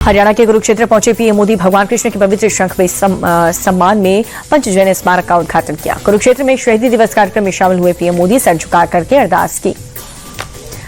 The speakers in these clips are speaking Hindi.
हरियाणा के कुरुक्षेत्र पहुंचे पीएम मोदी भगवान कृष्ण के पवित्र शंख में सम्मान में पंचजन्य स्मारक का उद्घाटन किया। कुरुक्षेत्र में शहीदी दिवस कार्यक्रम में शामिल हुए पीएम मोदी सर झुका करके अरदास की।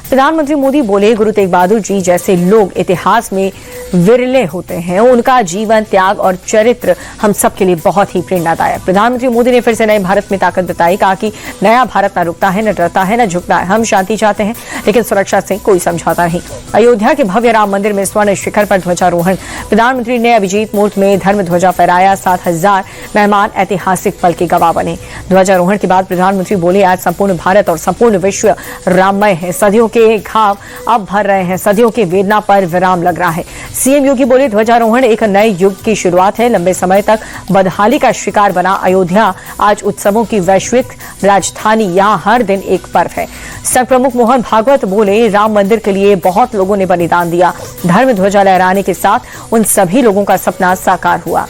प्रधानमंत्री मोदी बोले, गुरु तेग बहादुर जी जैसे लोग इतिहास में विरले होते हैं। उनका जीवन, त्याग और चरित्र हम सबके लिए बहुत ही प्रेरणादायक। प्रधानमंत्री मोदी ने फिर से नए भारत में ताकत बताई। कहा कि नया भारत न रुकता है, न डरता है, न झुकता है। हम शांति चाहते हैं, लेकिन सुरक्षा से कोई समझौता नहीं। अयोध्या के भव्य राम मंदिर में स्वर्ण शिखर पर ध्वजारोहण। प्रधानमंत्री ने अभिजीत मूर्त में धर्म ध्वजा फहराया। 7,000 मेहमान ऐतिहासिक पल के गवाह बने। ध्वजारोहण के बाद प्रधानमंत्री बोले, आज संपूर्ण भारत और संपूर्ण विश्व राममय है। सदियों के घाव अब भर रहे हैं, सदियों की वेदना पर विराम लग रहा है। सीएम योगी बोले, ध्वजारोहण एक नए युग की शुरुआत है। लंबे समय तक बदहाली का शिकार बना अयोध्या आज उत्सवों की वैश्विक राजधानी। यहां हर दिन एक पर्व है। संघ प्रमुख मोहन भागवत बोले, राम मंदिर के लिए बहुत लोगों ने बलिदान दिया। धर्म ध्वजा लहराने के साथ उन सभी लोगों का सपना साकार हुआ।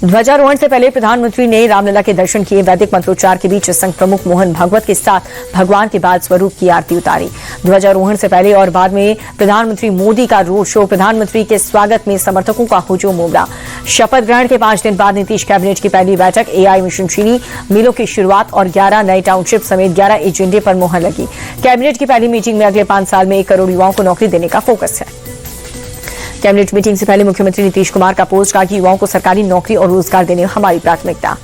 ध्वजारोहण से पहले प्रधानमंत्री ने रामलला के दर्शन किए। वैदिक मंत्रोच्चार के बीच संघ प्रमुख मोहन भागवत के साथ भगवान के बाल स्वरूप की आरती उतारी। ध्वजारोहण से पहले और बाद में प्रधानमंत्री मोदी का रोड शो। प्रधानमंत्री के स्वागत में समर्थकों का हुजूम उमड़ा। शपथ ग्रहण के 5 दिन बाद नीतीश कैबिनेट की पहली बैठक। एआई मिशन चीनी मिलों की शुरुआत और 11 नए टाउनशिप समेत 11 एजेंडे पर मुहर लगी। कैबिनेट की पहली मीटिंग में अगले 5 साल में 1 करोड़ युवाओं को नौकरी देने का फोकस है। कैबिनेट मीटिंग से पहले मुख्यमंत्री नीतीश कुमार का पोस्ट। कहा कि युवाओं को सरकारी नौकरी और रोजगार देने हमारी प्राथमिकता।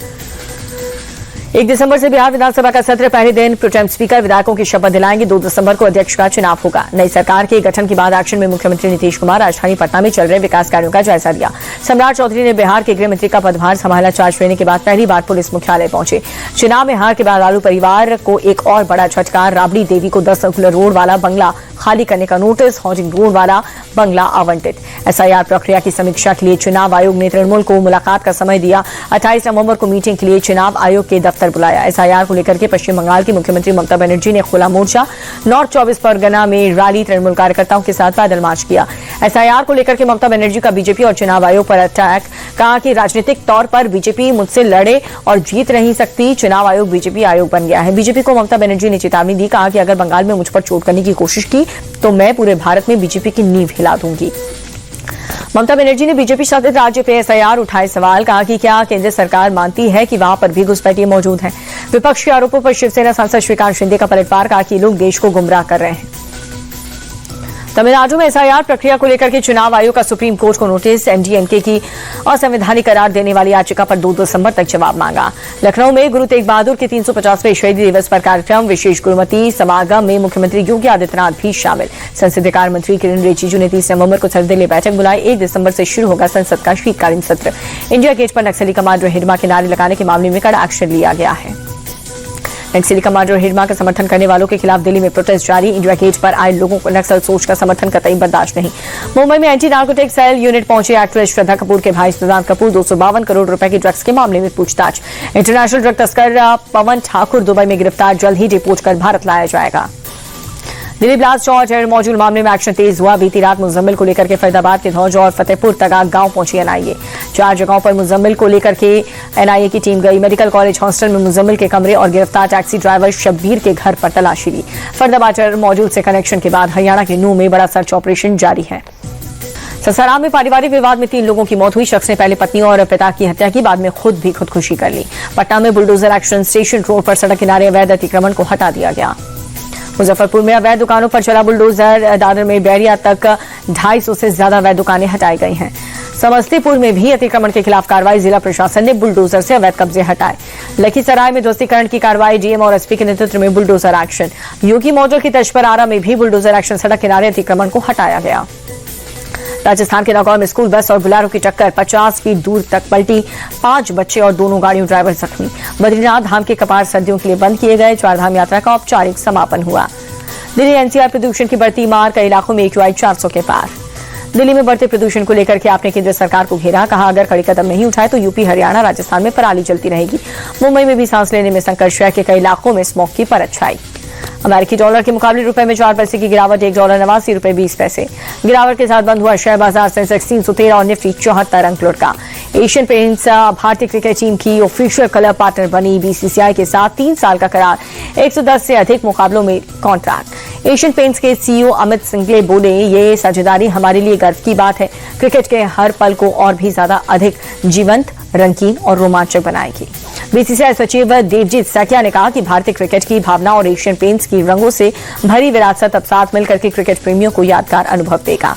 1 दिसंबर से बिहार विधानसभा का सत्र। पहले दिन प्रोटेम स्पीकर विधायकों की शपथ दिलाएंगे। 2 दिसंबर को अध्यक्ष का चुनाव होगा। नई सरकार के गठन के बाद एक्शन में मुख्यमंत्री नीतीश कुमार राजधानी पटना में चल रहे विकास कार्यों का जायजा लिया। सम्राट चौधरी ने बिहार के गृह मंत्री का पदभार संभाला। चार्ज लेने के बाद पहली बार पुलिस मुख्यालय पहुंचे। चुनाव में हार के बाद लालू परिवार को एक और बड़ा झटका। राबड़ी देवी को 10 रोड वाला बंगला खाली करने का नोटिस। हाउसिंग रोड वाला बंगला आवंटित। एसआईआर प्रक्रिया की समीक्षा के लिए चुनाव आयोग ने तृणमूल को मुलाकात का समय दिया। 28 नवंबर को मीटिंग के लिए चुनाव आयोग के दफ्तर बुलाया। एसआईआर को लेकर के पश्चिम बंगाल की मुख्यमंत्री ममता बनर्जी ने खोला मोर्चा। नॉर्थ 24 परगना में रैली। तृणमूल कार्यकर्ताओं के साथ पैदल मार्च किया। एसआईआर को लेकर के ममता बनर्जी का बीजेपी और चुनाव आयोग पर अटैक। कहा कि राजनीतिक तौर पर बीजेपी मुझसे लड़े और जीत नहीं सकती। चुनाव आयोग बीजेपी आयोग बन गया है। बीजेपी को ममता बनर्जी ने चेतावनी दी। कहा कि अगर बंगाल में मुझ पर चोट करने की कोशिश की तो मैं पूरे भारत में बीजेपी की नींव हिला दूंगी। ममता बनर्जी ने बीजेपी शासित राज्य पे एसआईआर उठाए सवाल। कहा कि क्या केंद्र सरकार मानती है कि वहां पर भी घुसपैठिए मौजूद हैं। विपक्ष के आरोपों पर शिवसेना सांसद श्रीकांत शिंदे का पलटवार। कहा कि लोग देश को गुमराह कर रहे हैं। तमिलनाडु में एसआईआर प्रक्रिया को लेकर के चुनाव आयोग का सुप्रीम कोर्ट को नोटिस। एमडीएमके की असंवैधानिक करार देने वाली याचिका पर 2 दिसंबर तक जवाब मांगा। लखनऊ में गुरु तेग बहादुर के 350वें शहीदी दिवस पर कार्यक्रम। विशेष गुरुमती समागम में मुख्यमंत्री योगी आदित्यनाथ भी शामिल। संसदीय कार्य मंत्री किरण रिजिजू ने 30 नवंबर को सर्वदलीय बैठक बुलाई। 1 दिसंबर से शुरू होगा संसद का शीतकालीन सत्र। इंडिया गेट पर नक्सली कमांडर हिरमा के नारे लगाने के मामले में कड़ा एक्शन लिया गया है। नक्सली कमांडर हिरमा का समर्थन करने वालों के खिलाफ दिल्ली में प्रोटेस्ट जारी। इंडिया गेट पर आए लोगों को नक्सल सोच का समर्थन कतई बर्दाश्त नहीं। मुंबई में एंटी नार्कोटिक सेल यूनिट पहुंचे एक्ट्रेस श्रद्धा कपूर के भाई सिद्धांत कपूर। 252 करोड़ रुपए की ड्रग्स के मामले में पूछताछ। इंटरनेशनल ड्रग तस्कर पवन ठाकुर दुबई में गिरफ्तार। जल्द ही डिपोर्ट कर भारत लाया जाएगा। दिल्ली ब्लास्ट और टेरर मॉड्यूल मामले में एक्शन तेज हुआ। बीती रात मुजम्मिल को लेकर के फरीदाबाद के धौज और फतेहपुर तगा गांव पहुंची एनआईए। 4 जगहों पर मुजम्मिल को लेकर के एनआईए की टीम गई। मेडिकल कॉलेज हॉस्टल में मुजम्मिल के कमरे और गिरफ्तार टैक्सी ड्राइवर शब्बीर के घर पर तलाशी ली। फरीदाबाद टेरर मॉड्यूल से कनेक्शन के बाद हरियाणा के नूंह में बड़ा सर्च ऑपरेशन जारी है। ससाराम में पारिवारिक विवाद में 3 लोगों की मौत हुई। शख्स ने पहले पत्नी और पिता की हत्या की, बाद में खुद भी खुदकुशी कर ली। पटना में बुलडोजर एक्शन। स्टेशन रोड पर सड़क किनारे अवैध अतिक्रमण को हटा दिया गया। मुजफ्फरपुर में अवैध दुकानों पर चला बुलडोजर। दादर में बैरिया तक 250 से ज्यादा अवैध दुकानें हटाई गई हैं। समस्तीपुर में भी अतिक्रमण के खिलाफ कार्रवाई। जिला प्रशासन ने बुलडोजर से अवैध कब्जे हटाए। लखीसराय में ध्वस्तीकरण की कार्रवाई। डीएम और एसपी के नेतृत्व में बुलडोजर एक्शन। योगी मॉडल की तर्ज पर आरा में भी बुलडोजर एक्शन। सड़क किनारे अतिक्रमण को हटाया गया। राजस्थान के नागौर में स्कूल बस और बुलेरो की टक्कर। 50 फीट दूर तक पलटी। 5 बच्चे और दोनों गाड़ियों ड्राइवर जख्मी। बद्रीनाथ धाम के कपाट सर्दियों के लिए बंद किए गए। 4 धाम यात्रा का औपचारिक समापन हुआ। दिल्ली एनसीआर प्रदूषण की बढ़ती मार। कई इलाकों में AQI 400 के पार। दिल्ली में बढ़ते प्रदूषण को लेकर के आपने केंद्र सरकार को घेरा। कहा अगर कड़ी कदम नहीं उठाए तो यूपी, हरियाणा, राजस्थान में पराली जलती रहेगी। मुंबई में भी सांस लेने में संकट। शहर के कई इलाकों में स्मॉग की परत छाई। अमेरिकी डॉलर के मुकाबले रुपए में 4 पैसे की गिरावट। $1.89.20। गिरावट के साथ बंद हुआ शेयर बाजार। सेंसेक्स 313 और निफ्टी 74 अंक लुढ़का। एशियन पेंट्स भारतीय क्रिकेट टीम की ऑफिशियल कलर पार्टनर बनी। बीसीसीआई के साथ 3 साल का करार। 110 से अधिक मुकाबलों में कॉन्ट्रैक्ट। एशियन पेंट्स के सीईओ अमित सिंगले बोले, ये साझेदारी हमारे लिए गर्व की बात है। क्रिकेट के हर पल को और भी ज्यादा अधिक जीवंत, रंगीन और रोमांचक बनाएगी। बीसीसीआई सचिव देवजीत सैकिया ने कहा कि भारतीय क्रिकेट की भावना और एशियन पेंट्स की रंगों से भरी विरासत अब साथ मिलकर के क्रिकेट प्रेमियों को यादगार अनुभव देगा।